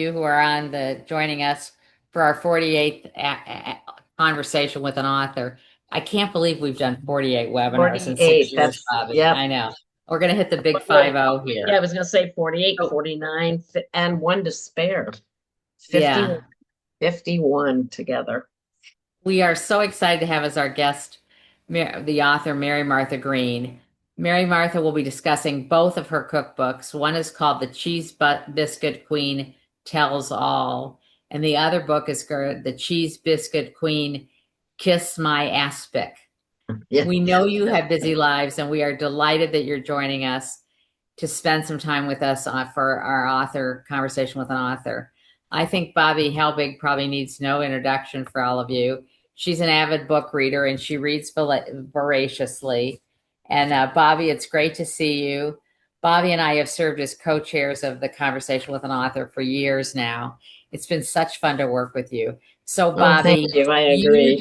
you who are joining us for our 48th conversation with an author. I can't believe we've done 48 webinars in 6 48. years, Bobby. Yep. I know. We're going to hit the big Well, 50 yeah, I here. was going to say 48, So, 49, and one to spare. 50, yeah, 51 together. we are so excited to have as our guest the author Mary Martha Greene. Mary Martha will be discussing both of her cookbooks. One is called The Biscuit Queen Tells All, and the other book is The Cheese Biscuit Queen Kiss My Aspic. Yeah. We know you have busy lives, and we are delighted that you're joining us to spend some time with us for our author conversation with an author. I think Bobby Helbig probably needs no introduction for all of you. She's an avid book reader and she reads voraciously. And Bobby, it's great to see you. Bobby and I have served as co-chairs of the conversation with an author for years now. It's been such fun to work with you. So, Oh, thank Bobby, you. I you agree.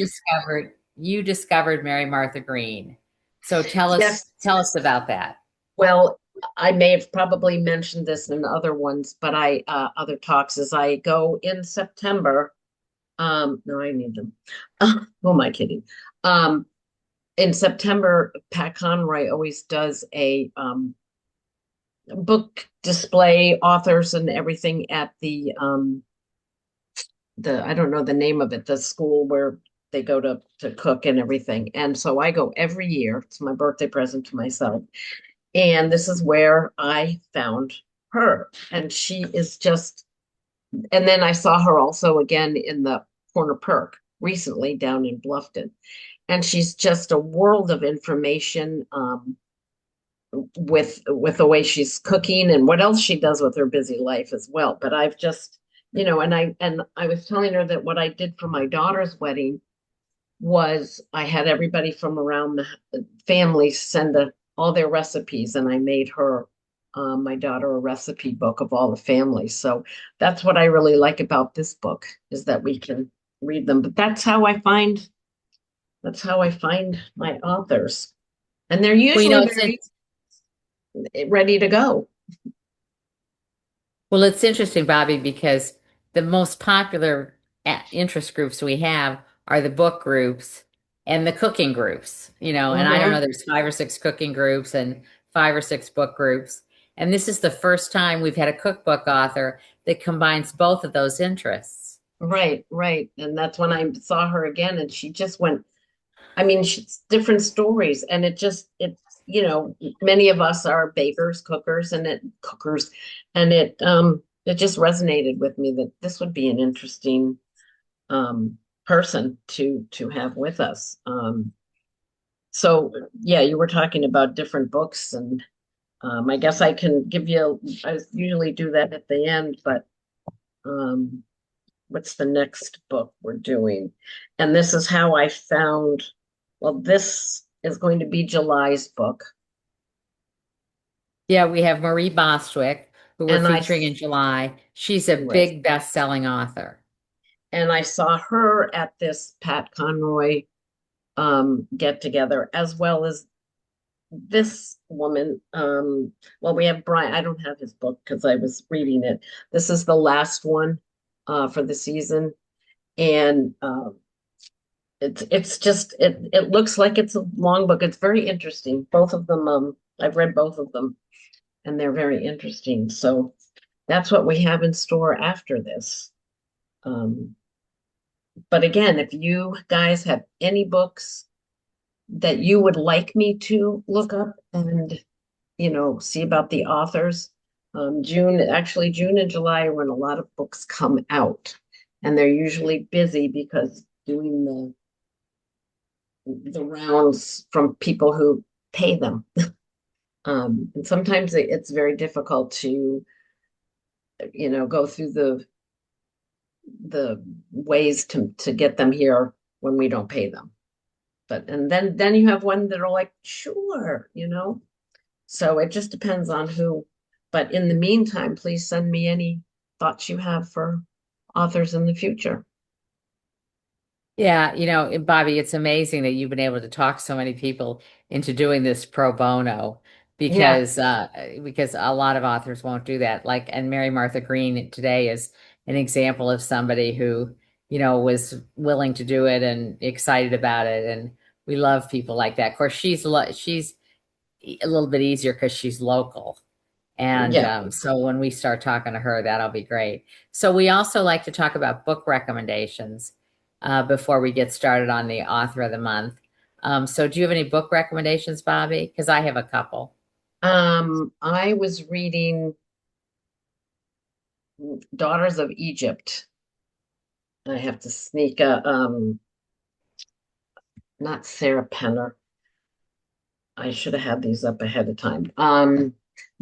discovered Mary Martha Greene. So Yes. tell us about that. Well, I may have probably mentioned this in other ones, but other talks as I go in September. No, I need them. Who am I kidding? Um, in September, Pat Conroy always does a book display, authors and everything at the I don't know the name of it, the school where they go to cook and everything. And so I go every year. It's my birthday present to myself. And this is where I found her. And she is just, and then I saw her also again in the Corner Perk recently down in Bluffton. And she's just a world of information. With the way she's cooking and what else she does with her busy life as well. But I've just, and I was telling her that what I did for my daughter's wedding was I had everybody from around the family send all their recipes, and I made her my daughter a recipe book of all the families. So that's what I really like about this book is that we can read them. But that's how I find my authors. And they're Well, usually very ready to go. it's interesting, Bobby, because the most popular interest groups we have are the book groups and the cooking groups, and I don't know, Mhm. there's 5 or 6 cooking groups and 5 or 6 book groups. And this is the first time we've had a cookbook author that combines both of those interests. Right, right. And that's when I saw her again, and she just went, I mean, she's different stories, and many of us are bakers, cookers, and it just resonated with me that this would be an interesting person to have with us. So yeah, you were talking about different books, and I guess I can give you, I usually do that at the end, but um what's the next book we're doing? And this is how I found, well, this is going to be July's book. Yeah, we have Marie Bostwick, who we're And I, featuring in July. She's a right. big best-selling author. And I saw her at this Pat Conroy get together, as well as this woman. Well, we have Brian. I don't have his book because I was reading it. This is the last one for the season. And it's just it looks like it's a long book. It's very interesting. Both of them, I've read both of them, and they're very interesting. So that's what we have in store after this. Um, but again, if you guys have any books that you would like me to look up and see about the authors, June and July are when a lot of books come out, and they're usually busy because doing the rounds from people who pay them. And sometimes it's very difficult to, go through the ways to get them here when we don't pay them. But and then you have one that are like, sure. So it just depends on who. But in the meantime, please send me any thoughts you have for authors in the future. Yeah, Bobby, it's amazing that you've been able to talk so many people into doing this pro bono Yeah. because a lot of authors won't do that. Like, and Mary Martha Greene today is an example of somebody who, was willing to do it and excited about it. And we love people like that. Of course, she's a little bit easier because she's local. And Yeah. so when we start talking to her, that'll be great. So we also like to talk about book recommendations before we get started on the author of the month. So do you have any book recommendations, Bobby? Because I have a couple. I was reading Daughters of Egypt. I have to sneak a not Sarah Penner. I should have had these up ahead of time.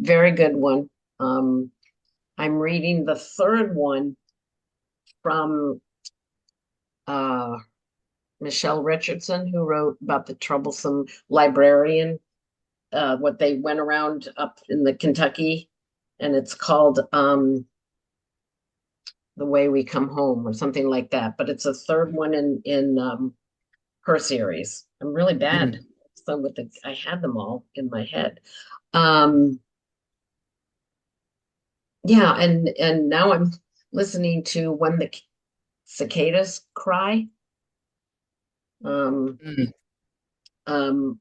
Very good one. Um, I'm reading the third one from uh Michelle Richardson, who wrote about the troublesome librarian, what they went around up in the Kentucky, and it's called The Way We Come Home or something like that. But it's a third one in her series. I'm really bad. Mhm. So with I had them all in my head. Um, yeah, and now I'm listening to When the Cicadas Cry. Um, Mm.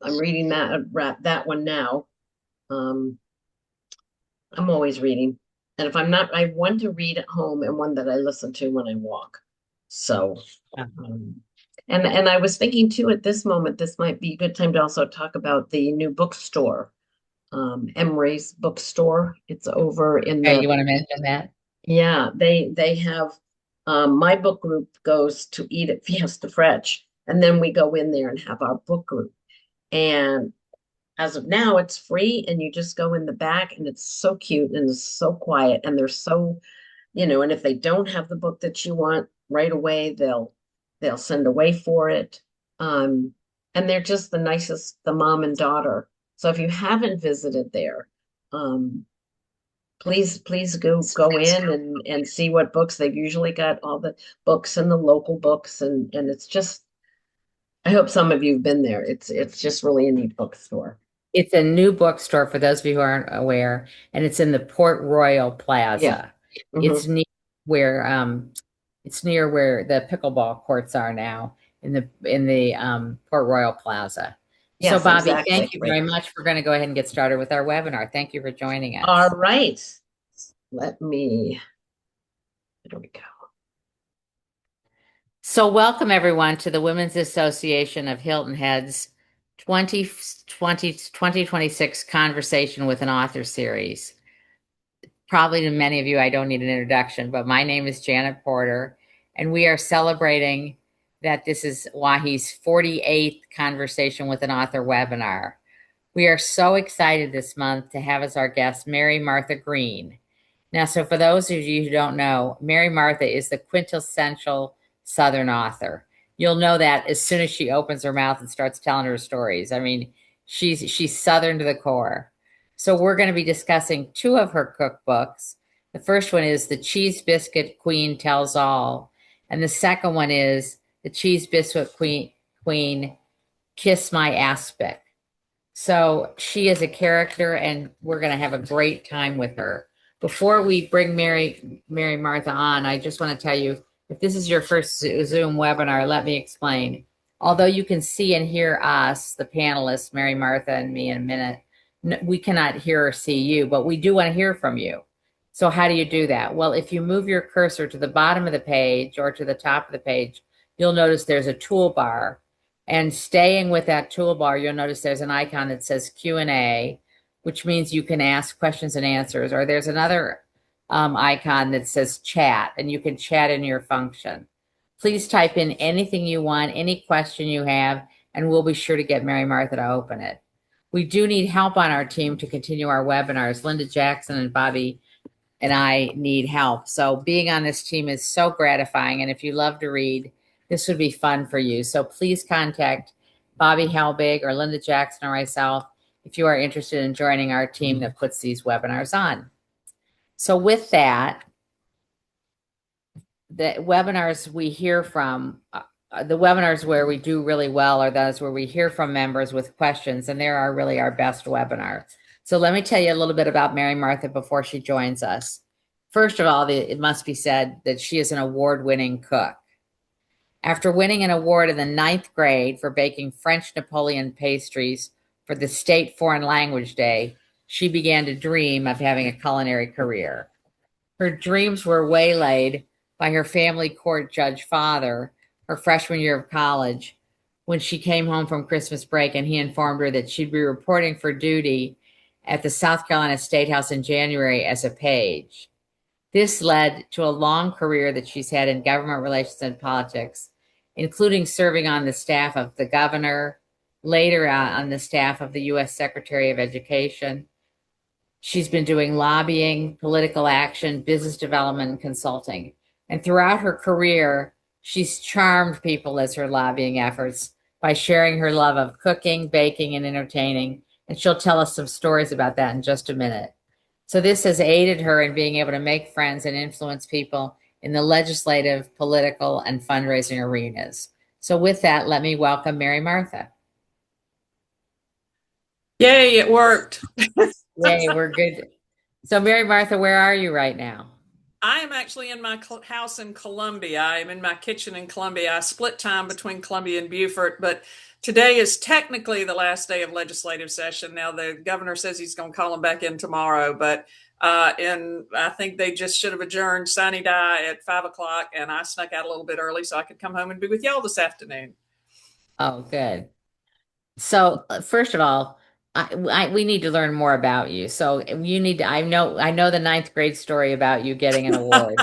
I'm reading that one now. Um, I'm always reading. And if I'm not, I have one to read at home and one that I listen to when I walk. So, um, and I was thinking too at this moment, this might be a good time to also talk about the new bookstore, Emery's bookstore. It's over in Okay, the, you want to mention that? yeah, they have, my book group goes to eat at Fiesta Fresh, and then we go in there and have our book group. And as of now, it's free and you just go in the back and it's so cute and it's so quiet and they're so, and if they don't have the book that you want right away, they'll send away for it. Um, and they're just the nicest, the mom and daughter. So if you haven't visited there, um, please go in and see what books they've usually got all the books and the local books and it's just I hope some of you have been there. It's just really a neat bookstore. It's a new bookstore for those of you who aren't aware, and it's in the Port Royal Yeah. Plaza. Hmm. It's near where it's near where the pickleball courts are now in the Port Royal Plaza. So Yes, Bobby, thank exactly. you Right. very much. We're going to go ahead and get started with our webinar. Thank you for joining All us. right. Let me, there we go. So welcome everyone to the Women's Association of Hilton Head's 2026 Conversation with an Author series. Probably to many of you, I don't need an introduction, but my name is Janet Porter, and we are celebrating that this is WAHHI's 48th Conversation with an Author webinar. We are so excited this month to have as our guest Mary Martha Greene. Now, so for those of you who don't know, Mary Martha is the quintessential Southern author. You'll know that as soon as she opens her mouth and starts telling her stories. I mean, she's Southern to the core. So we're going to be discussing two of her cookbooks. The first one is The Cheese Biscuit Queen Tells All, and the second one is The Cheese Biscuit Queen Kiss My Aspic. So she is a character, and we're going to have a great time with her. Before we bring Mary Martha on, I just want to tell you, if this is your first Zoom webinar, let me explain. Although you can see and hear us, the panelists, Mary Martha and me in a minute, we cannot hear or see you, but we do want to hear from you. So how do you do that? Well, if you move your cursor to the bottom of the page or to the top of the page, you'll notice there's a toolbar, and staying with that toolbar, you'll notice there's an icon that says Q&A, which means you can ask questions and answers. Or there's another icon that says chat, and you can chat in your function. Please type in anything you want, any question you have, and we'll be sure to get Mary Martha to open it. We do need help on our team to continue our webinars. Linda Jackson and Bobby and I need help. So being on this team is so gratifying. And if you love to read, this would be fun for you. So please contact Bobby Helbig or Linda Jackson or myself if you are interested in joining our team that puts these webinars on. So with that, the webinars we hear from, the webinars where we do really well are those where we hear from members with questions, and there are really our best webinars. So let me tell you a little bit about Mary Martha before she joins us. First of all, it must be said that she is an award-winning cook. After winning an award in the ninth grade for baking French Napoleon pastries for the State Foreign Language Day, she began to dream of having a culinary career. Her dreams were waylaid by her family court judge father her freshman year of college when she came home from Christmas break and he informed her that she'd be reporting for duty at the South Carolina State House in January as a page. This led to a long career that she's had in government relations and politics, including serving on the staff of the governor, later on the staff of the U.S. Secretary of Education. She's been doing lobbying, political action, business development, and consulting. And throughout her career, she's charmed people as her lobbying efforts by sharing her love of cooking, baking, and entertaining. And she'll tell us some stories about that in just a minute. So this has aided her in being able to make friends and influence people in the legislative, political, and fundraising arenas. So with that, let me welcome Mary Martha. Yay, it worked. Yay, we're good. So Mary Martha, where are you right now? I am actually in my house in Columbia. I am in my kitchen in Columbia. I split time between Columbia and Beaufort, but today is technically the last day of legislative session. Now, the governor says he's going to call them back in tomorrow, but and I think they just should have adjourned sine die at 5 o'clock, and I snuck out a little bit early so I could come home and be with y'all this afternoon. Oh, good. So first of all, we need to learn more about you. So you need to, I know the ninth grade story about you getting an award,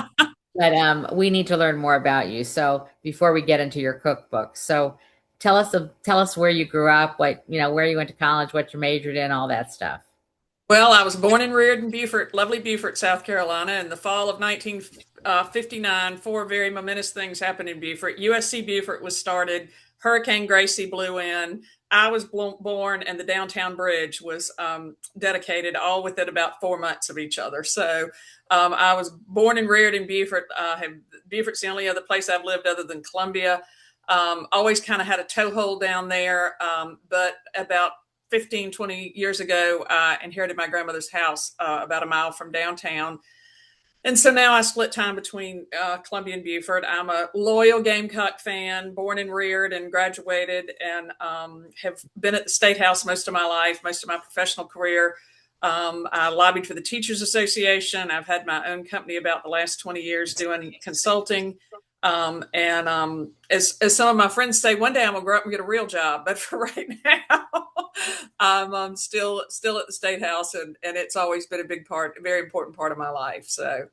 but we need to learn more about you. So before we get into your cookbook, so tell us where you grew up, where you went to college, what you majored in, all that stuff. Well, I was born and reared in Beaufort, lovely Beaufort, South Carolina. In the fall of 1959, four very momentous things happened in Beaufort. USC Beaufort was started, Hurricane Gracie blew in, I was born, and the downtown bridge was dedicated, all within about 4 months of each other. So I was born and reared in Beaufort. Beaufort's the only other place I've lived other than Columbia. Always kind of had a toehold down there, but about 15, 20 years ago, I inherited my grandmother's house about a mile from downtown. And so now I split time between Columbia and Beaufort. I'm a loyal Gamecock fan, born and reared and graduated, and have been at the State House most of my life, most of my professional career. I lobbied for the Teachers Association. I've had my own company about the last 20 years doing consulting. As some of my friends say, one day I'm gonna grow up and get a real job. But for right now, I'm still at the State House, and it's always been a very important part of my life. So,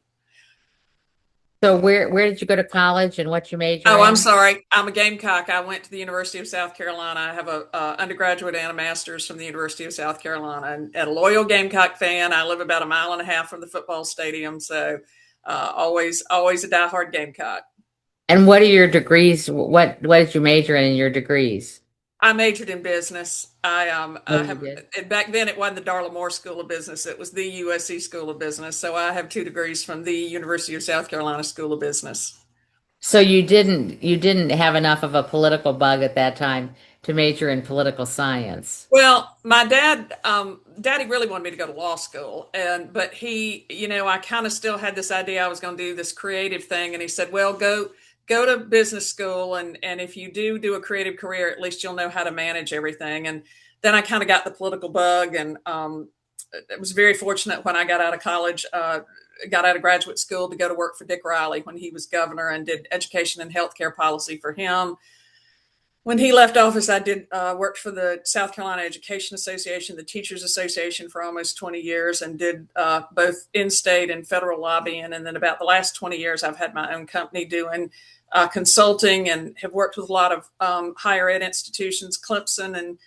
So where did you go to college and what you major oh, I'm in? sorry, I'm a Gamecock. I went to the University of South Carolina. I have a undergraduate and a master's from the University of South Carolina, and a loyal Gamecock fan. I live about a mile and a half from the football stadium, so always a diehard Gamecock. And what are your degrees? What did you major in your degrees? I majored in business. Oh, I you have did. back then it wasn't the Darla Moore School of Business. It was the USC School of Business. So I have two degrees from the University of South Carolina School of Business. So you didn't have enough of a political bug at that time to major in political science. Well, my daddy really wanted me to go to law school, but I kind of still had this idea I was going to do this creative thing, and he said, "Well, go to business school, and if you do a creative career, at least you'll know how to manage everything." And then I kind of got the political bug, and I was very fortunate when I got out of college, got out of graduate school to go to work for Dick Riley when he was governor and did education and healthcare policy for him. When he left office, I did worked for the South Carolina Education Association, the Teachers Association, for almost 20 years, and did both in-state and federal lobbying. And then about the last 20 years, I've had my own company doing consulting, and have worked with a lot of higher ed institutions, Clemson and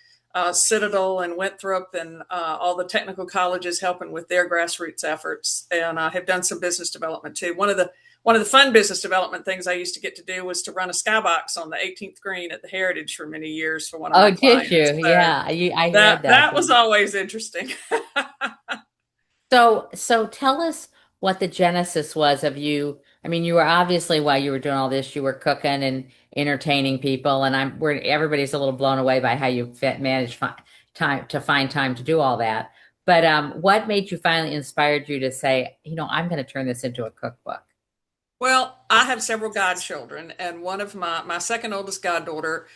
Citadel and Winthrop, and all the technical colleges, helping with their grassroots efforts. And I have done some business development too. One of the fun business development things I used to get to do was to run a skybox on the 18th green at the Heritage for many years for one of Oh, my did clients. you? So Yeah, I read that that. was always interesting. So tell us what the genesis was of you. I mean, you were obviously while you were doing all this, you were cooking and entertaining people, and everybody's a little blown away by how you managed time to do all that. But what made you finally inspired you to say, I'm going to turn this into a cookbook? Well, I have several godchildren, and one of my second oldest goddaughter,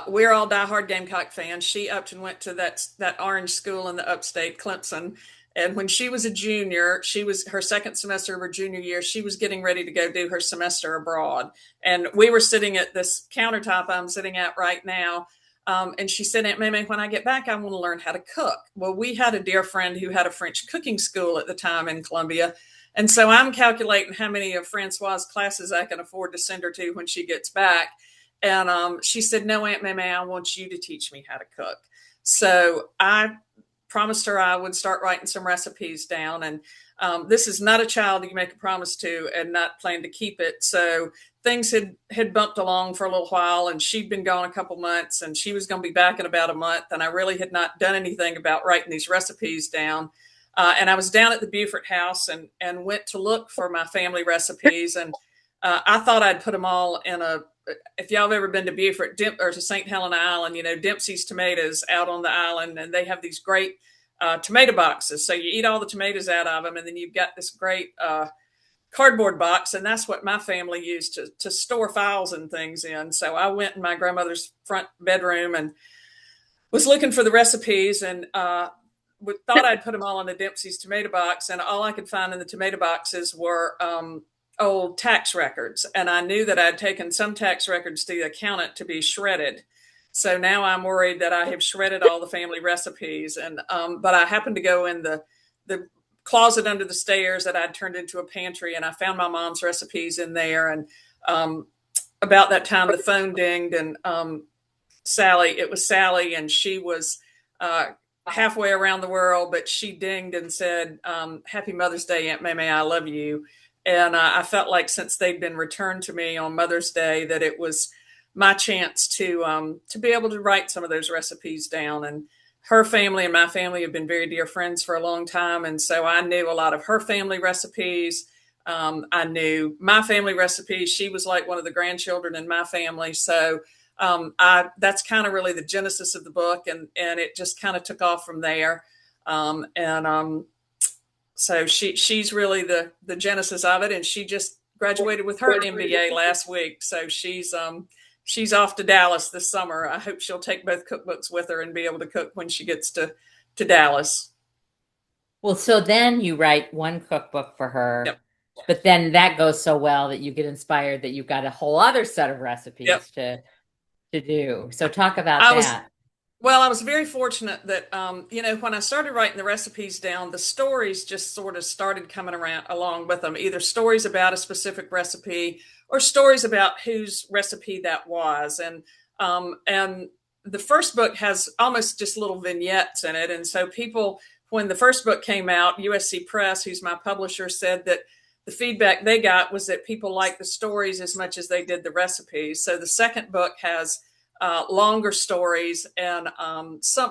we're all diehard Gamecock fans. She upped and went to that orange school in the upstate, Clemson. And when she was a junior, she was her second semester of her junior year. She was getting ready to go do her semester abroad, and we were sitting at this countertop I'm sitting at right now. And she said, "Aunt Mamie, when I get back, I want to learn how to cook." Well, we had a dear friend who had a French cooking school at the time in Columbia, and so I'm calculating how many of Francois's classes I can afford to send her to when she gets back. And she said, "No, Aunt May, I want you to teach me how to cook." So I promised her I would start writing some recipes down. And this is not a child you make a promise to and not plan to keep it. So things had bumped along for a little while, and she'd been gone a couple months, and she was going to be back in about a month. And I really had not done anything about writing these recipes down. And I was down at the Beaufort house and went to look for my family recipes. And I thought I'd put them all in if y'all have ever been to Beaufort or to St. Helena Island, Dempsey's Tomatoes out on the island, and they have these great tomato boxes. So you eat all the tomatoes out of them, and then you've got this great cardboard box. And that's what my family used to store files and things in. So I went in my grandmother's front bedroom and was looking for the recipes, and thought I'd put them all in the Dempsey's tomato box, and all I could find in the tomato boxes were old tax records. And I knew that I'd taken some tax records to the accountant to be shredded. So now I'm worried that I have shredded all the family recipes. And but I happened to go in the closet under the stairs that I'd turned into a pantry, and I found my mom's recipes in there. And about that time, the phone dinged, and it was Sally, and she was halfway around the world, but she dinged and said, "Happy Mother's Day, Aunt May, I love you." And I felt like since they'd been returned to me on Mother's Day, that it was my chance to be able to write some of those recipes down. And her family and my family have been very dear friends for a long time, and so I knew a lot of her family recipes. I knew my family recipes. She was like one of the grandchildren in my family, so that's kind of really the genesis of the book, and it just kind of took off from there. So she's really the genesis of it, and she just graduated with her MBA last week. So she's off to Dallas this summer. I hope she'll take both cookbooks with her and be able to cook when she gets to Dallas. Well, so then you write one cookbook for her, Yep. but then that goes so well that you get inspired that you've got a whole other set of recipes Yep. to do. So talk about I was that. Well, I was very fortunate that, when I started writing the recipes down, the stories just sort of started coming around along with them, either stories about a specific recipe or stories about whose recipe that was. And the first book has almost just little vignettes in it. And so when the first book came out, USC Press, who's my publisher, said that the feedback they got was that people liked the stories as much as they did the recipes. So the second book has longer stories, and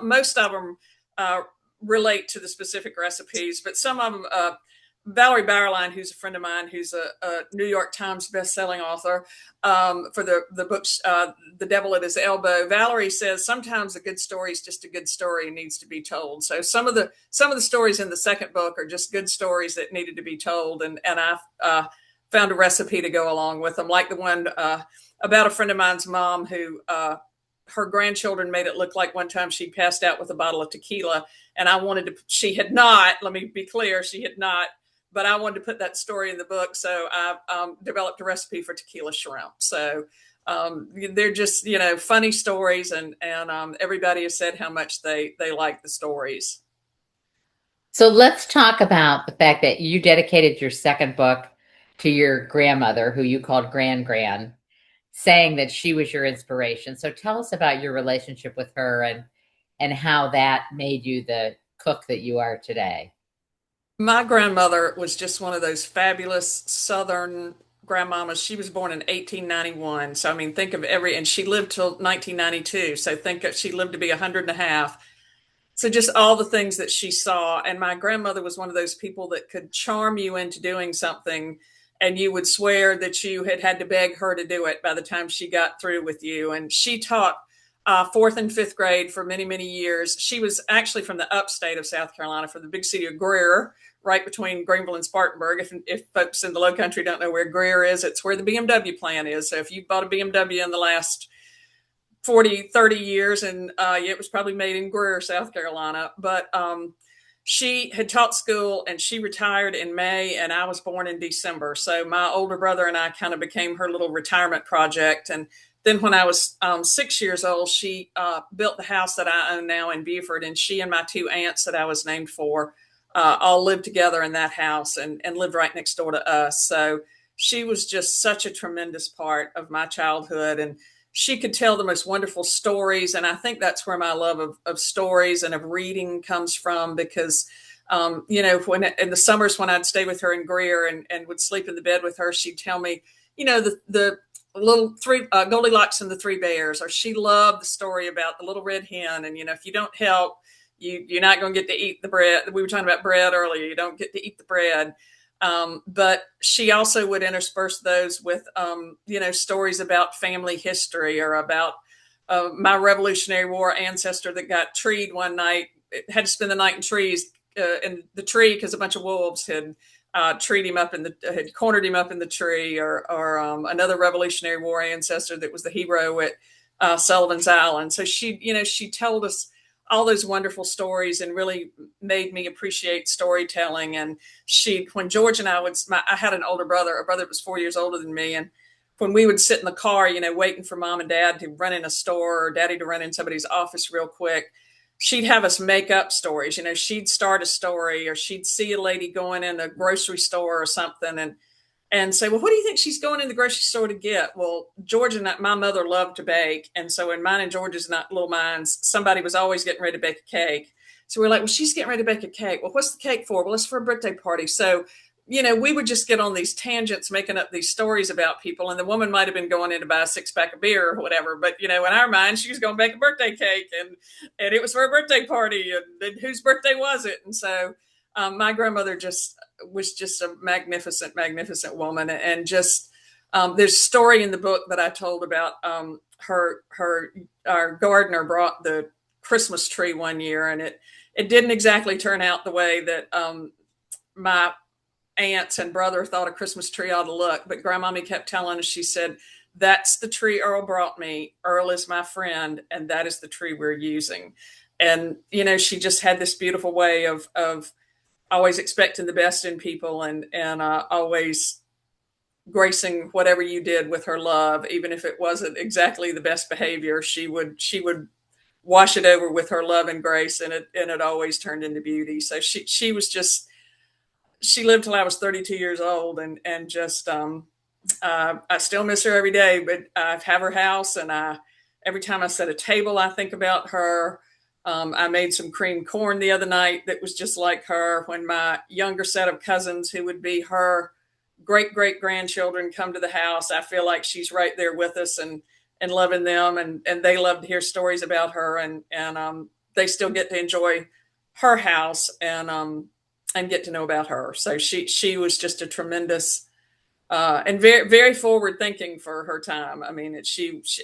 most of them relate to the specific recipes, but some of them, Valerie Bauerlein, who's a friend of mine, who's a New York Times bestselling author for the books The Devil at His Elbow. Valerie says sometimes a good story is just a good story and needs to be told. So some of the stories in the second book are just good stories that needed to be told, and I found a recipe to go along with them, like the one about a friend of mine's mom who her grandchildren made it look like one time she passed out with a bottle of tequila. And she had not, let me be clear, she had not, but I wanted to put that story in the book. So I developed a recipe for tequila shrimp. So they're just, funny stories, and everybody has said how much they like the stories. So let's talk about the fact that you dedicated your second book to your grandmother, who you called Gran, saying that she was your inspiration. So tell us about your relationship with her and how that made you the cook that you are today. My grandmother was just one of those fabulous Southern grandmamas. She was born in 1891. So, I mean, and she lived till 1992. So she lived to be 100 and a half. So just all the things that she saw. And my grandmother was one of those people that could charm you into doing something, and you would swear that you had to beg her to do it by the time she got through with you. And she taught fourth and fifth grade for many, many years. She was actually from the upstate of South Carolina, from the big city of Greer, right between Greenville and Spartanburg. If folks in the low country don't know where Greer is, it's where the BMW plant is. So if you bought a BMW in the last 40, 30 years, and it was probably made in Greer, South Carolina. But she had taught school and she retired in May, and I was born in December. So my older brother and I kind of became her little retirement project. And then when I was 6 years old, she built the house that I own now in Beaufort, and she and my two aunts that I was named for all lived together in that house and lived right next door to us. So she was just such a tremendous part of my childhood, and she could tell the most wonderful stories. And I think that's where my love of stories and of reading comes from, because, when in the summers when I'd stay with her in Greer and would sleep in the bed with her, she'd tell me, the little three Goldilocks and the Three Bears, or she loved the story about the little red hen. And, if you don't help, you're not going to get to eat the bread. We were talking about bread earlier. You don't get to eat the bread. But she also would intersperse those with, stories about family history, or about my Revolutionary War ancestor that got treed one night. It had to spend the night in the tree because a bunch of wolves had treed him up had cornered him up in the tree, or another Revolutionary War ancestor that was the hero at Sullivan's Island. So she told us all those wonderful stories and really made me appreciate storytelling. And when George and I I had an older brother, a brother that was 4 years older than me. And when we would sit in the car, waiting for mom and dad to run in a store, or daddy to run in somebody's office real quick, she'd have us make up stories. She'd start a story, or she'd see a lady going in a grocery store or something, and say, well, what do you think she's going in the grocery store to get? Well, George and my mother loved to bake. And so in mine and George's little minds, somebody was always getting ready to bake a cake. So we're like, well, she's getting ready to bake a cake. Well, what's the cake for? Well, it's for a birthday party. So, we would just get on these tangents, making up these stories about people. And the woman might have been going in to buy a 6-pack of beer or whatever. But, in our mind, she was going to bake a birthday cake, and it was for a birthday party. And whose birthday was it? And so my grandmother was just a magnificent, magnificent woman. And just there's a story in the book that I told about our gardener brought the Christmas tree one year, and it didn't exactly turn out the way that my aunts and brother thought a Christmas tree ought to look. But Grandmommy kept telling us, she said, that's the tree Earl brought me. Earl is my friend, and that is the tree we're using. And, she just had this beautiful way of always expecting the best in people, and always gracing whatever you did with her love, even if it wasn't exactly the best behavior. She would wash it over with her love and grace, and it always turned into beauty. So she was just, she lived till I was 32 years old, and just I still miss her every day. But I have her house, and every time I set a table, I think about her. I made some creamed corn the other night that was just like her. When my younger set of cousins, who would be her great grandchildren, come to the house, I feel like she's right there with us, and loving them, and they love to hear stories about her, and they still get to enjoy her house, and get to know about her. So she was just a tremendous and very, very forward thinking for her time. I mean,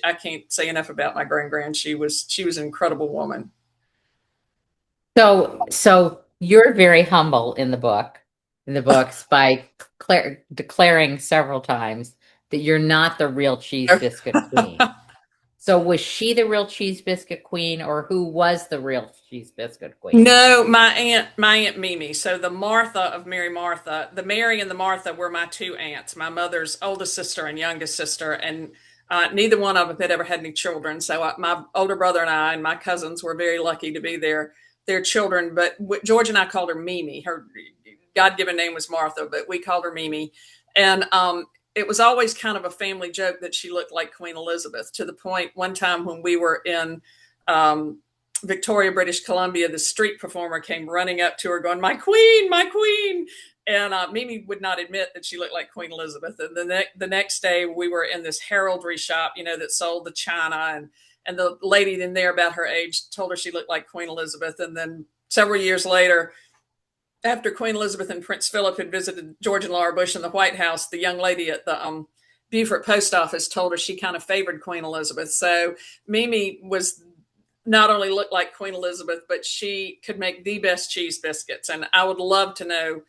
I can't say enough about my grand. She was an incredible woman. So you're very humble in the books, by declaring several times that you're not the real cheese biscuit queen. So was she the real cheese biscuit queen, or who was the real cheese biscuit queen? No, my aunt Mimi. So the Martha of Mary Martha, the Mary and the Martha were my two aunts, my mother's oldest sister and youngest sister, and neither one of them had ever had any children. So my older brother and I and my cousins were very lucky to be their children. But George and I called her Mimi. Her God-given name was Martha, but we called her Mimi. And it was always kind of a family joke that she looked like Queen Elizabeth, to the point one time when we were in Victoria, British Columbia, the street performer came running up to her going, my queen, my queen. And Mimi would not admit that she looked like Queen Elizabeth. And the next day we were in this heraldry shop, that sold the china, and the lady in there about her age told her she looked like Queen Elizabeth. And then several years later, after Queen Elizabeth and Prince Philip had visited George and Laura Bush in the White House, the young lady at the Beaufort post office told her she kind of favored Queen Elizabeth. So Mimi was not only looked like Queen Elizabeth, but she could make the best cheese biscuits. And I would love to know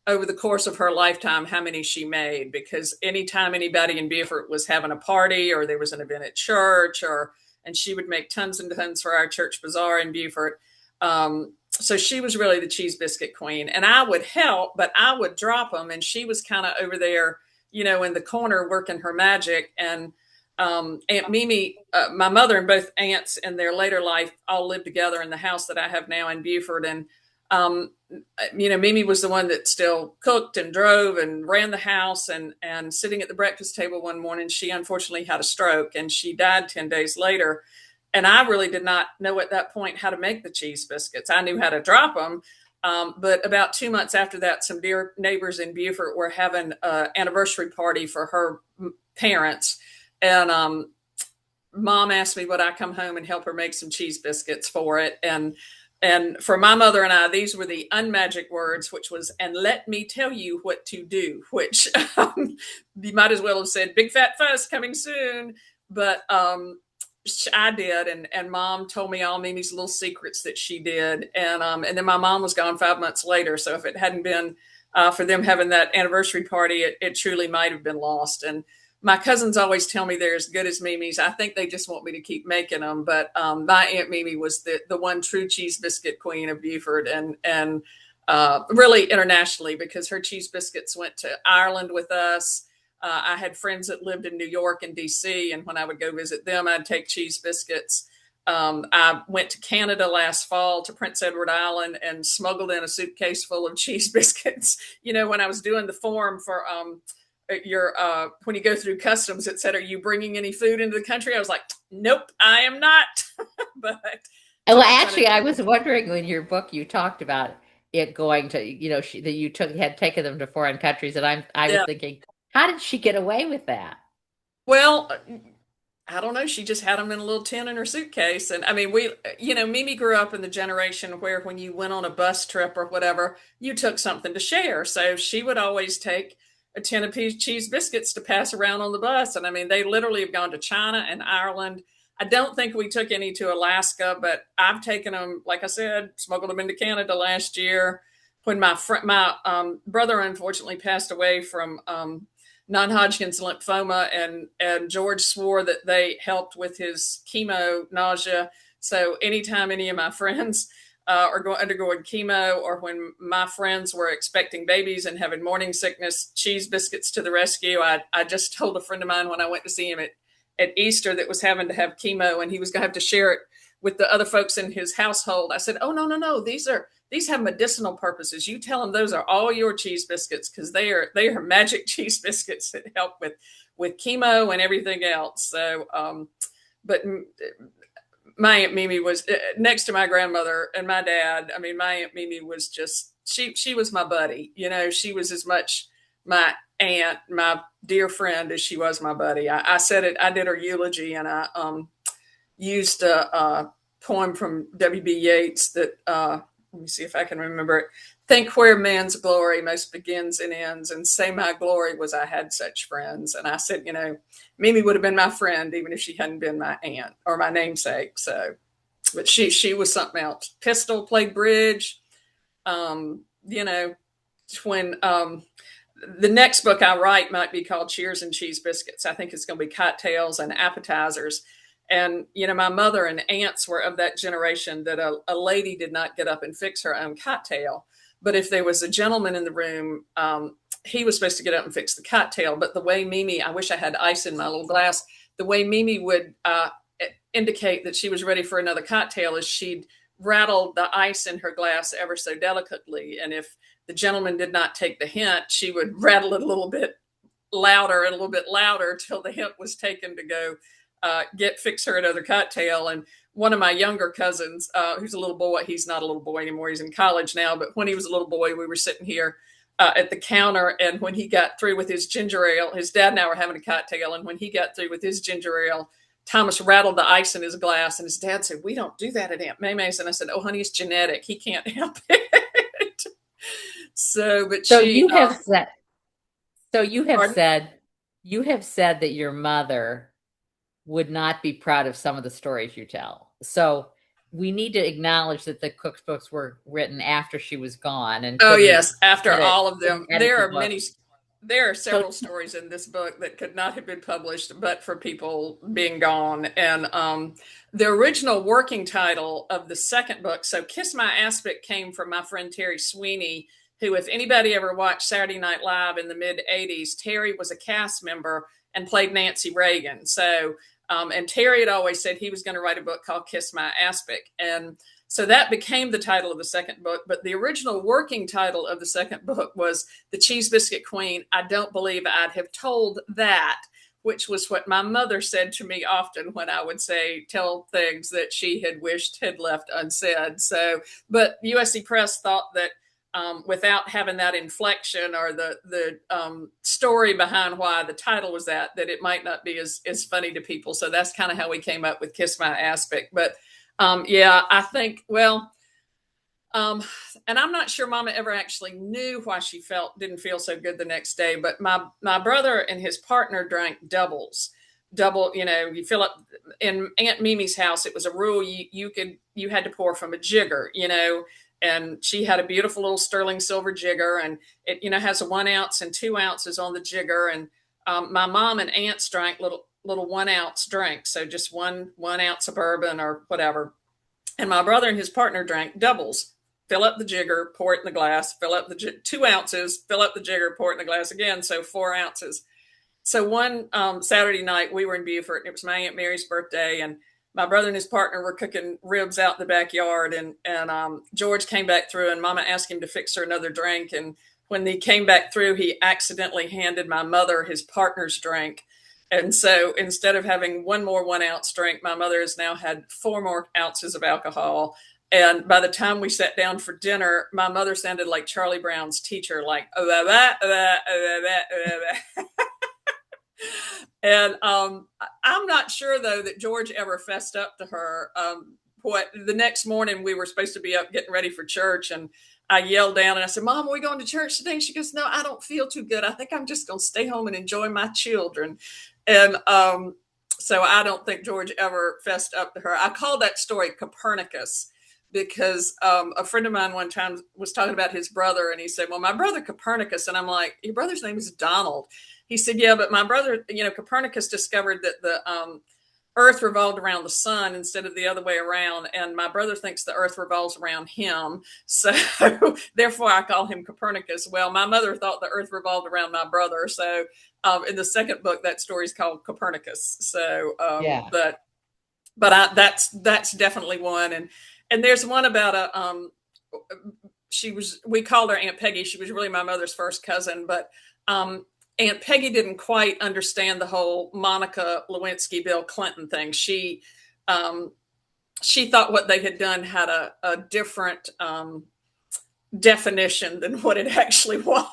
over the course of her lifetime how many she made, because anytime anybody in Beaufort was having a party or there was an event at church, or and she would make tons and tons for our church bazaar in Beaufort. So she was really the cheese biscuit queen, and I would help, but I would drop them, and she was kind of over there, in the corner working her magic. And Aunt Mimi, my mother and both aunts in their later life all lived together in the house that I have now in Beaufort. And, Mimi was the one that still cooked and drove and ran the house. And sitting at the breakfast table one morning, she unfortunately had a stroke and she died 10 days later. And I really did not know at that point how to make the cheese biscuits. I knew how to drop them. But about 2 months after that, some dear neighbors in Beaufort were having an anniversary party for her parents. And Mom asked me would I come home and help her make some cheese biscuits for it. And for my mother and I, these were the unmagic words, which was, and let me tell you what to do, which you might as well have said, big fat fuss coming soon. But I did, and Mom told me all Mimi's little secrets that she did, and then my mom was gone 5 months later. So if it hadn't been for them having that anniversary party, it truly might have been lost. And my cousins always tell me they're as good as Mimi's. I think they just want me to keep making them. But my Aunt Mimi was the one true cheese biscuit queen of Beaufort, and really internationally, because her cheese biscuits went to Ireland with us. I had friends that lived in New York and DC, and when I would go visit them, I'd take cheese biscuits. I went to Canada last fall to Prince Edward Island and smuggled in a suitcase full of cheese biscuits. When I was doing the form for your when you go through customs, it said, "Are you bringing any food into the country?" I was like, "Nope, I am not." But Well, trying actually, to, I was wondering in your book you talked about it going to, that you had taken them to foreign countries, and I was yeah. thinking, how did she get away with that? Well, I don't know. She just had them in a little tin in her suitcase. And I mean, Mimi grew up in the generation where when you went on a bus trip or whatever, you took something to share. So she would always take a tin of cheese biscuits to pass around on the bus. And I mean, they literally have gone to China and Ireland. I don't think we took any to Alaska, but I've taken them, like I said, smuggled them into Canada last year. When my brother unfortunately passed away from non-Hodgkin's lymphoma, and George swore that they helped with his chemo nausea. So anytime any of my friends are undergoing chemo, or when my friends were expecting babies and having morning sickness, cheese biscuits to the rescue. I just told a friend of mine when I went to see him at Easter that was having to have chemo and he was going to have to share it with the other folks in his household. I said, "Oh, no, no, no. These have medicinal purposes. You tell them those are all your cheese biscuits, because they are magic cheese biscuits that help with chemo and everything else." So, but my Aunt Mimi was next to my grandmother and my dad. I mean, my Aunt Mimi was just she was my buddy. She was as much my aunt, my dear friend, as she was my buddy. I said it. I did her eulogy, and I used a poem from W.B. Yeats that, let me see if I can remember it. Think where man's glory most begins and ends, and say my glory was I had such friends. And I said, Mimi would have been my friend even if she hadn't been my aunt or my namesake. So, but she was something else. Pistol, played bridge. You know, when the next book I write might be called Cheers and Cheese Biscuits. I think it's going to be cocktails and appetizers. And, my mother and aunts were of that generation that a lady did not get up and fix her own cocktail. But if there was a gentleman in the room, he was supposed to get up and fix the cocktail. But the way Mimi, I wish I had ice in my little glass, the way Mimi would indicate that she was ready for another cocktail is she'd rattle the ice in her glass ever so delicately. And if the gentleman did not take the hint, she would rattle it a little bit louder and a little bit louder till the hint was taken to go fix her another cocktail. And one of my younger cousins, who's a little boy, he's not a little boy anymore, he's in college now, but when he was a little boy, we were sitting here at the counter, and when he got through with his ginger ale, his dad and I were having a cocktail, and when he got through with his ginger ale, Thomas rattled the ice in his glass, and his dad said, "We don't do that at Aunt Maymay's." And I said, "Oh, honey, it's genetic. He can't help it." So, but So she, you have said, so you have pardon? said You have said that your mother would not be proud of some of the stories you tell. So we need to acknowledge that the cookbooks were written after she was gone and Oh yes, after edit, all of them, couldn't edit the book. there are So several stories in this book that could not have been published but for people being gone. And the original working title of the second book, so Kiss My Aspic, came from my friend Terry Sweeney, who, if anybody ever watched Saturday Night Live in the mid 80s, Terry was a cast member and played Nancy Reagan. So and Terry had always said he was going to write a book called Kiss My Aspic. And so that became the title of the second book. But the original working title of the second book was The Cheese Biscuit Queen. I don't believe I'd have told that, which was what my mother said to me often when I would say, tell things that she had wished had left unsaid. So, but USC Press thought that without having that inflection or the story behind why the title was that it might not be as funny to people. So that's kind of how we came up with Kiss My Aspic. But yeah, I think, well, and I'm not sure Mama ever actually knew why she didn't feel so good the next day. But my brother and his partner drank doubles. Double, you fill up in Aunt Mimi's house. It was a rule you had to pour from a jigger, and she had a beautiful little sterling silver jigger, and it has a 1 ounce and 2 ounces on the jigger. And my mom and aunts drank little 1 ounce drinks, so just one ounce of bourbon or whatever. And my brother and his partner drank doubles. Fill up the jigger, pour it in the glass. Fill up the 2 ounces, fill up the jigger, pour it in the glass again, so 4 ounces. So one Saturday night, we were in Beaufort, and it was my Aunt Mary's birthday, and my brother and his partner were cooking ribs out in the backyard, and George came back through, and Mama asked him to fix her another drink. And when he came back through, he accidentally handed my mother his partner's drink. And so instead of having one more 1 ounce drink, my mother has now had 4 more ounces of alcohol. And by the time we sat down for dinner, my mother sounded like Charlie Brown's teacher, like, and I'm not sure, though, that George ever fessed up to her. What the next morning we were supposed to be up getting ready for church, and I yelled down and I said, "Mom, are we going to church today?" She goes, "No, I don't feel too good. I think I'm just going to stay home and enjoy my children." And so I don't think George ever fessed up to her. I call that story Copernicus because a friend of mine one time was talking about his brother, and he said, "Well, my brother Copernicus," and I'm like, "Your brother's name is Donald." He said, "Yeah, but my brother, Copernicus discovered that the Earth revolved around the sun instead of the other way around, and my brother thinks the Earth revolves around him. So therefore, I call him Copernicus." Well, my mother thought the Earth revolved around my brother. So in the second book, that story is called Copernicus. So, yeah. that's definitely one, and there's one about we called her Aunt Peggy. She was really my mother's first cousin, but Aunt Peggy didn't quite understand the whole Monica Lewinsky, Bill Clinton thing. She thought what they had done had a different definition than what it actually was.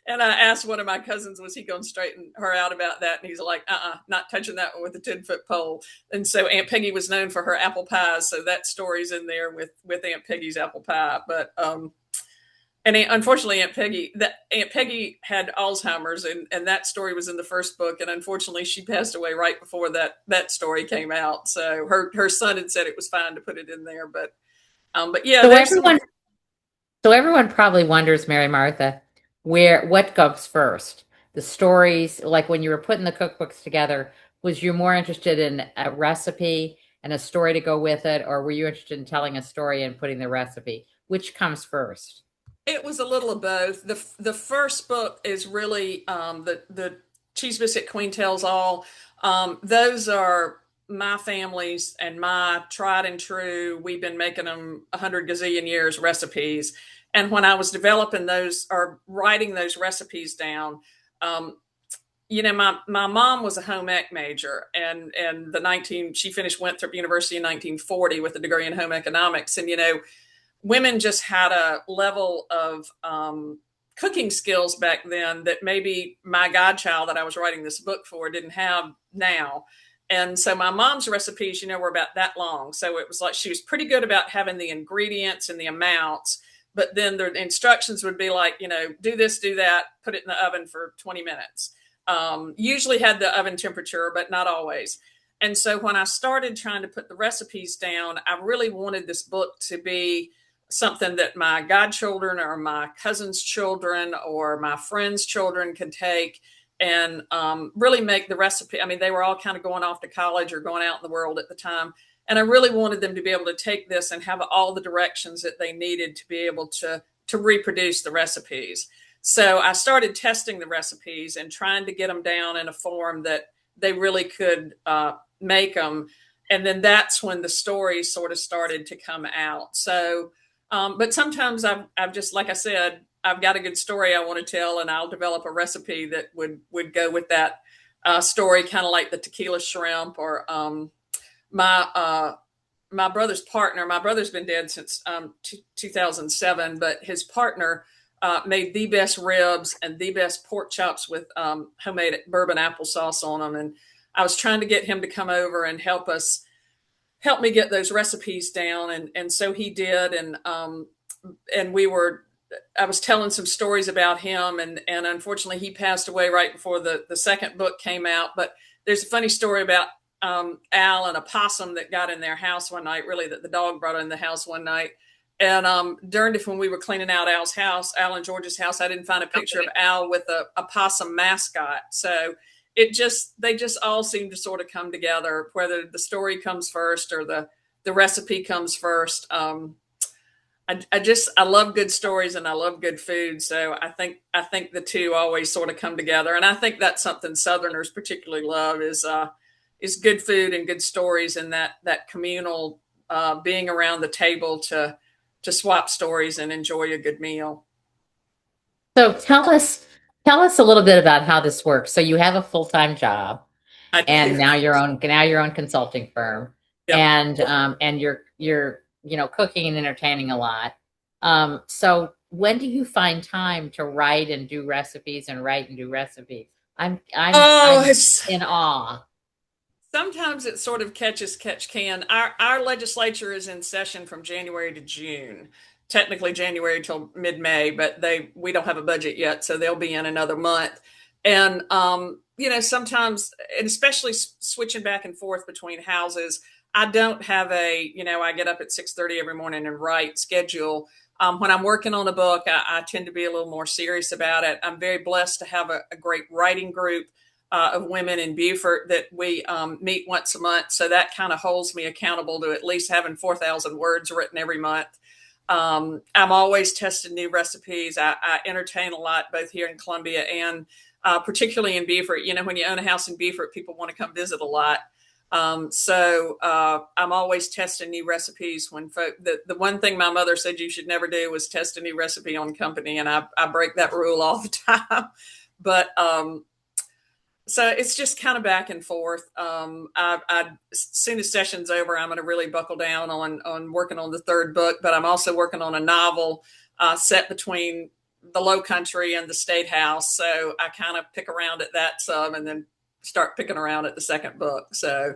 And I asked one of my cousins, was he going to straighten her out about that? And he's like, not touching that one with a 10-foot pole. And so Aunt Peggy was known for her apple pies. So that story's in there with Aunt Peggy's apple pie. But and unfortunately, Aunt Peggy had Alzheimer's, and that story was in the first book. And unfortunately, she passed away right before that story came out. So her son had said it was fine to put it in there. But yeah, So everyone probably wonders, Mary Martha, what comes first? The stories, like when you were putting the cookbooks together, was you more interested in a recipe and a story to go with it, or were you interested in telling a story and putting the recipe? Which comes first? It was a little of both. The first book is really the Cheese Biscuit Queen Tells All. Those are my family's and my tried and true. We've been making them 100 gazillion years recipes. And when I was developing those or writing those recipes down, my mom was a home ec major, and she finished Winthrop University in 1940 with a degree in home economics, and women just had a level of cooking skills back then that maybe my godchild that I was writing this book for didn't have now. And so my mom's recipes, were about that long. So it was like she was pretty good about having the ingredients and the amounts, but then the instructions would be like, do this, do that, put it in the oven for 20 minutes. Usually had the oven temperature, but not always. And so when I started trying to put the recipes down, I really wanted this book to be something that my godchildren or my cousin's children or my friends' children could take and really make the recipe. I mean, they were all kind of going off to college or going out in the world at the time. And I really wanted them to be able to take this and have all the directions that they needed to be able to reproduce the recipes. So I started testing the recipes and trying to get them down in a form that they really could make them. And then that's when the story sort of started to come out. So, but sometimes I've just, like I said, I've got a good story I want to tell, and I'll develop a recipe that would go with that story, kind of like the tequila shrimp or my my brother's partner. My brother's been dead since 2007, but his partner made the best ribs and the best pork chops with homemade bourbon applesauce on them. And I was trying to get him to come over and help me get those recipes down. And so he did. And I was telling some stories about him, and unfortunately he passed away right before the second book came out. But there's a funny story about Al and a possum that got in their house one night, really that the dog brought in the house one night. And during when we were cleaning out Al and George's house, I didn't find a picture of Al with a possum mascot. So they just all seem to sort of come together, whether the story comes first or the recipe comes first. I love good stories and I love good food. So I think the two always sort of come together. And I think that's something Southerners particularly love is good food and good stories, and that communal being around the table to swap stories and enjoy a good meal. So tell us a little bit about how this works. So you have a full-time job, I and do. now your own consulting firm, Yep. and you're cooking and entertaining a lot. So when do you find time to write and do recipes and write and do recipes? Oh, I'm in awe. sometimes it sort of catch can. Our legislature is in session from January to June. Technically January till mid-May, but we don't have a budget yet, so they'll be in another month. And sometimes, and especially switching back and forth between houses, I don't have I get up at 6:30 every morning and write schedule. When I'm working on a book, I tend to be a little more serious about it. I'm very blessed to have a great writing group of women in Beaufort that we meet once a month. So that kind of holds me accountable to at least having 4,000 words written every month. I'm always testing new recipes. I entertain a lot, both here in Columbia and particularly in Beaufort. When you own a house in Beaufort, people want to come visit a lot. So I'm always testing new recipes. When the one thing my mother said you should never do was test a new recipe on company, and I break that rule all the time. But so it's just kind of back and forth. As soon as session's over, I'm going to really buckle down on working on the third book. But I'm also working on a novel set between the Low Country and the State House. So I kind of pick around at that some, and then start picking around at the second book. So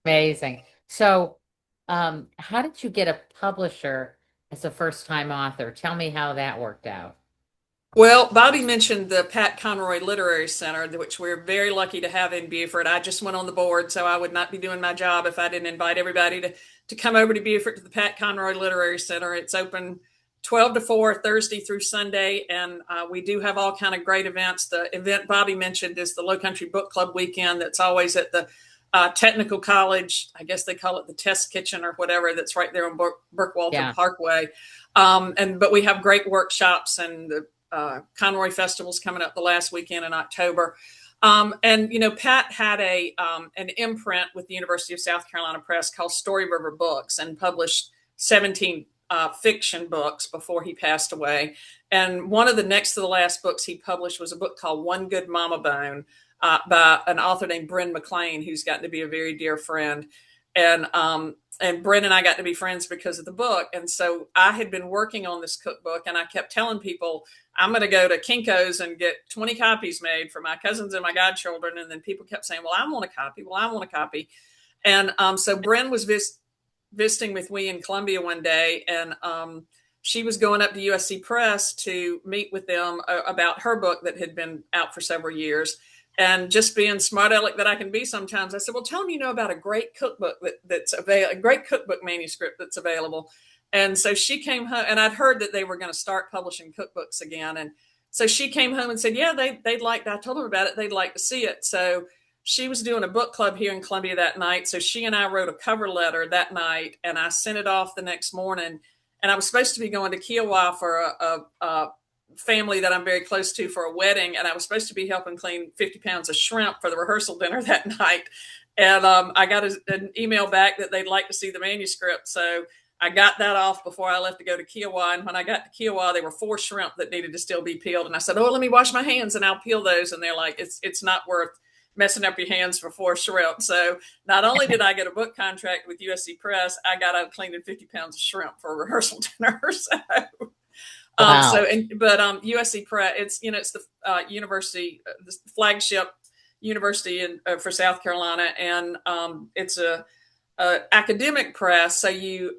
Amazing. So, how did you get a publisher as a first-time author? Tell me how that worked out. well, Bobby mentioned the Pat Conroy Literary Center, which we're very lucky to have in Beaufort. I just went on the board, so I would not be doing my job if I didn't invite everybody to come over to Beaufort to the Pat Conroy Literary Center. It's open 12 to 4, Thursday through Sunday, and we do have all kind of great events. The event Bobby mentioned is the Low Country Book Club weekend that's always at the Technical College. I guess they call it the Test Kitchen or whatever, that's right there on Burkwalter Yeah. Parkway. But we have great workshops, and the Conroy Festival's coming up the last weekend in October. Pat had an imprint with the University of South Carolina Press called Story River Books, and published 17 fiction books before he passed away. And one of the next to the last books he published was a book called One Good Mama Bone by an author named Bryn McLean, who's gotten to be a very dear friend. And Bryn and I got to be friends because of the book. And so I had been working on this cookbook, and I kept telling people, I'm going to go to Kinko's and get 20 copies made for my cousins and my godchildren. And then people kept saying, well, I want a copy. Well, I want a copy. And so Bryn was visiting with me in Columbia one day, and she was going up to USC Press to meet with them about her book that had been out for several years. And just being smart aleck that I can be sometimes, I said, well, tell them you know about a great cookbook that's available, a great cookbook manuscript that's available. And so she came home, and I'd heard that they were going to start publishing cookbooks again. And so she came home and said, yeah, they'd like, I told them about it. They'd like to see it. So she was doing a book club here in Columbia that night. So she and I wrote a cover letter that night, and I sent it off the next morning. And I was supposed to be going to Kiowa for a family that I'm very close to for a wedding. And I was supposed to be helping clean 50 pounds of shrimp for the rehearsal dinner that night. And I got an email back that they'd like to see the manuscript. So I got that off before I left to go to Kiowa. And when I got to Kiowa, there were 4 shrimp that needed to still be peeled. And I said, oh, let me wash my hands and I'll peel those. And they're like, it's not worth messing up your hands for 4 shrimp. So not only did I get a book contract with USC Press, I got out cleaning 50 pounds of shrimp for a rehearsal dinner. So, Wow. USC Press, it's the university, the flagship university for South Carolina, and it's a academic press. So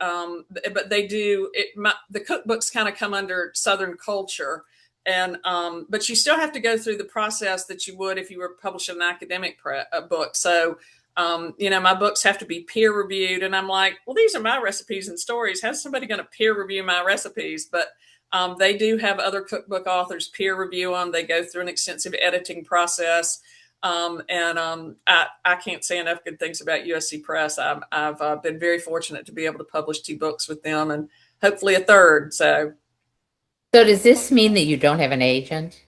but they do it. The cookbooks kind of come under Southern culture, and but you still have to go through the process that you would if you were publishing an academic book. So my books have to be peer reviewed, and I'm like, well, these are my recipes and stories. How's somebody going to peer review my recipes? But they do have other cookbook authors peer review them. They go through an extensive editing process. I can't say enough good things about USC Press. I've been very fortunate to be able to publish 2 books with them, and hopefully a third. So does this mean that you don't have an agent?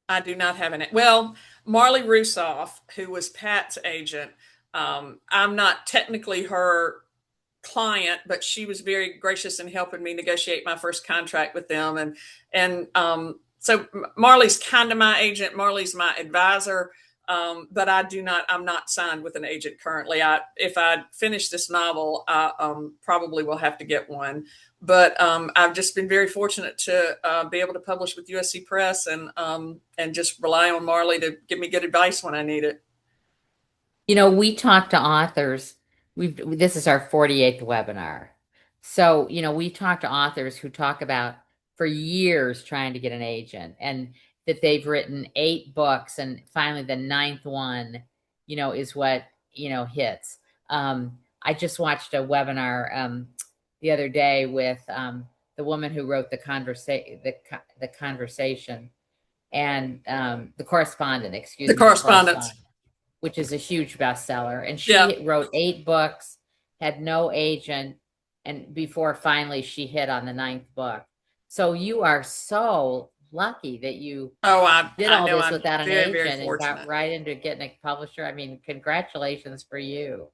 I do not have an, well, Marley Rusoff, who was Pat's agent. I'm not technically her client, but she was very gracious in helping me negotiate my first contract with them. So Marley's kind of my agent. Marley's my advisor. But I'm not signed with an agent currently. If I finish this novel, I probably will have to get one. But I've just been very fortunate to be able to publish with USC Press, and just rely on Marley to give me good advice when I need it. We talk to authors. This is our 48th webinar. So, we talk to authors who talk about for years trying to get an agent, and that they've written 8 books, and finally the 9th one, is what, hits. I just watched a webinar the other day with the woman who wrote the conversation, and the correspondent, excuse The me, correspondence. which is a huge bestseller. And she Yeah. wrote 8 books, had no agent, and before finally she hit on the 9th book. So you are so lucky that you did all this I'm without an very, very agent and got fortunate. right into getting a publisher. I mean, congratulations for you.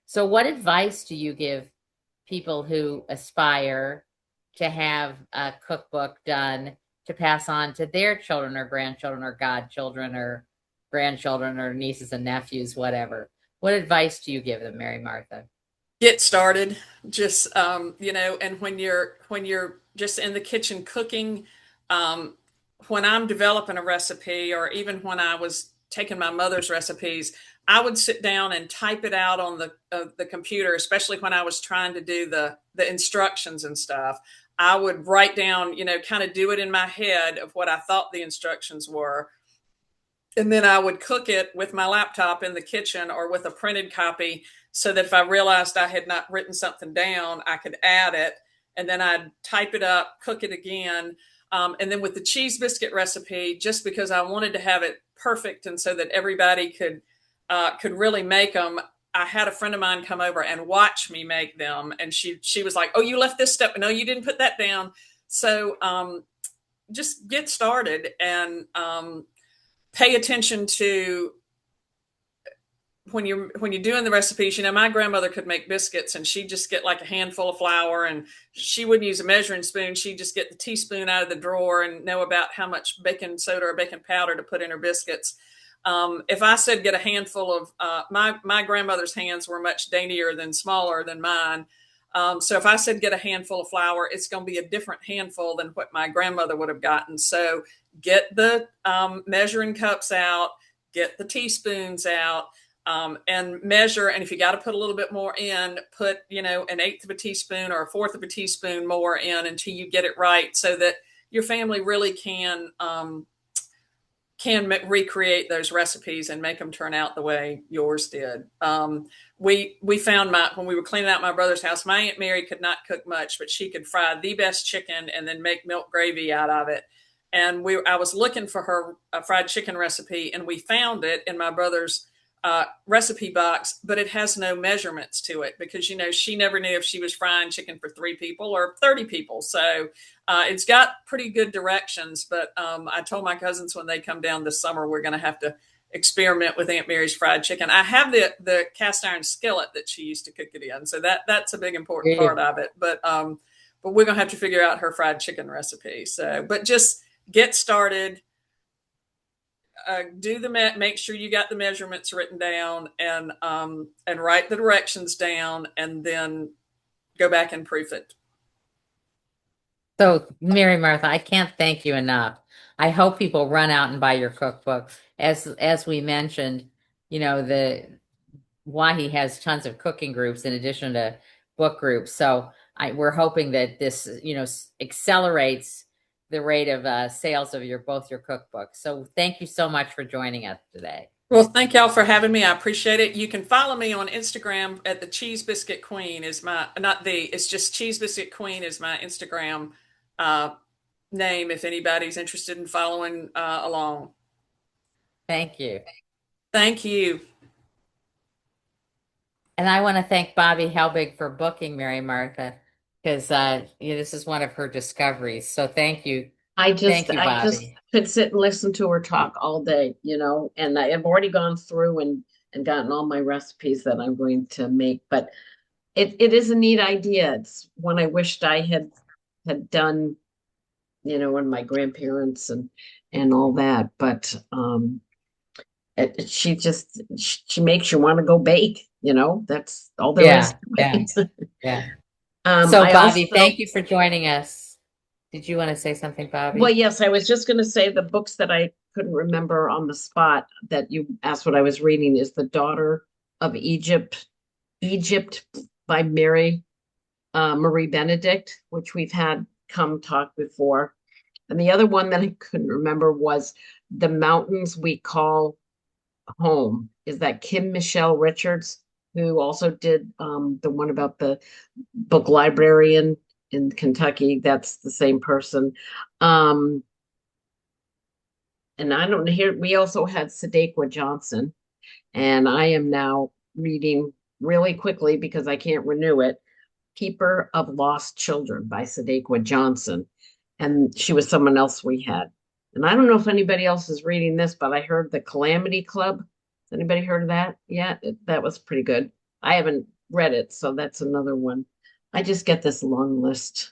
So what advice do you give people who aspire to have a cookbook done to pass on to their children or grandchildren or godchildren or grandchildren or nieces and nephews, whatever? What advice do you give them, Mary Martha? Get started. Just and when you're just in the kitchen cooking, when I'm developing a recipe, or even when I was taking my mother's recipes, I would sit down and type it out on the computer, especially when I was trying to do the instructions and stuff. I would write down, kind of do it in my head of what I thought the instructions were. And then I would cook it with my laptop in the kitchen or with a printed copy, so that if I realized I had not written something down, I could add it. And then I'd type it up, cook it again. And then with the cheese biscuit recipe, just because I wanted to have it perfect and so that everybody could really make them, I had a friend of mine come over and watch me make them. And she was like, oh, you left this step. No, you didn't put that down. So just get started, and pay attention to when you're doing the recipes. My grandmother could make biscuits, and she'd just get like a handful of flour, and she wouldn't use a measuring spoon. She'd just get the teaspoon out of the drawer and know about how much baking soda or baking powder to put in her biscuits. If I said get a handful of my grandmother's hands were much daintier than smaller than mine. So if I said get a handful of flour, it's going to be a different handful than what my grandmother would have gotten. So get the measuring cups out, get the teaspoons out. and measure. And if you got to put a little bit more in, put, an eighth of a teaspoon or a fourth of a teaspoon more in until you get it right, so that your family really can recreate those recipes and make them turn out the way yours did. We found when we were cleaning out my brother's house, my Aunt Mary could not cook much, but she could fry the best chicken and then make milk gravy out of it. And I was looking for her fried chicken recipe, and we found it in my brother's recipe box, but it has no measurements to it because, she never knew if she was frying chicken for 3 people or 30 people. So it's got pretty good directions, but I told my cousins when they come down this summer, we're going to have to experiment with Aunt Mary's fried chicken. I have the cast iron skillet that she used to cook it in, so that's a big important part of it. But we're going to have to figure out her fried chicken recipe. So, but just get started. Make sure you got the measurements written down, and write the directions down, and then go back and proof it. So, Mary Martha, I can't thank you enough. I hope people run out and buy your cookbook. As we mentioned, the WAHHI has tons of cooking groups in addition to book groups. So we're hoping that this, accelerates the rate of sales of both your cookbooks. So thank you so much for joining us today. Well, thank y'all for having me. I appreciate it. You can follow me on Instagram at the Cheese Biscuit Queen it's just Cheese Biscuit Queen is my Instagram name if anybody's interested in following along. Thank you. Thank you. And I want to thank Bobby Helbig for booking Mary Martha, because this is one of her discoveries. So thank you. Thank you, I just Bobby. could sit and listen to her talk all day, and I have already gone through and gotten all my recipes that I'm going to make. But it is a neat idea. It's one I wished I had done, when my grandparents and all that. But she makes you want to go bake. That's all there is to it. Yeah. So, I Bobby, also, thank you for joining us. Did you want to say something, Bobby? well, yes, I was just going to say the books that I couldn't remember on the spot that you asked what I was reading is The Daughter of Egypt by Marie Benedict, which we've had come talk before. And the other one that I couldn't remember was The Mountains We Call Home. Is that Kim Michelle Richards, who also did the one about the book librarian in Kentucky? That's the same person. And I don't know, here we also had Sadaqa Johnson, and I am now reading really quickly because I can't renew it. Keeper of Lost Children by Sadaqa Johnson. And she was someone else we had. And I don't know if anybody else is reading this, but I heard The Calamity Club. Has anybody heard of that? Yeah, that was pretty good. I haven't read it, so that's another one. I just get this long list.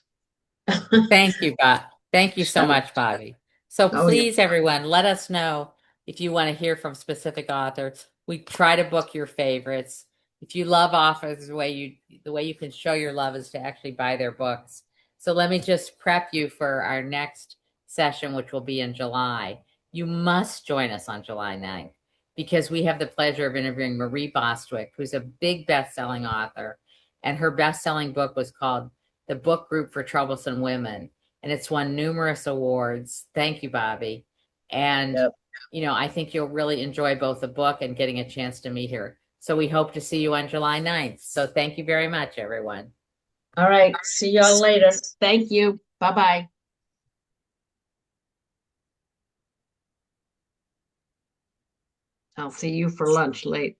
Thank you, Bob. Thank you so much, Bobby. So Oh, yeah. please, everyone, let us know if you want to hear from specific authors. We try to book your favorites. If you love authors, the way you can show your love is to actually buy their books. So let me just prep you for our next session, which will be in July. You must join us on July 9th because we have the pleasure of interviewing Marie Bostwick, who's a big best-selling author, and her best-selling book was called The Book Group for Troublesome Women, and it's won numerous awards. Thank you, Bobby. And, Yep. I think you'll really enjoy both the book and getting a chance to meet her. So we hope to see you on July 9th. So thank you very much, everyone. All right. See y'all later. Thank you. Bye-bye. I'll see you for lunch late.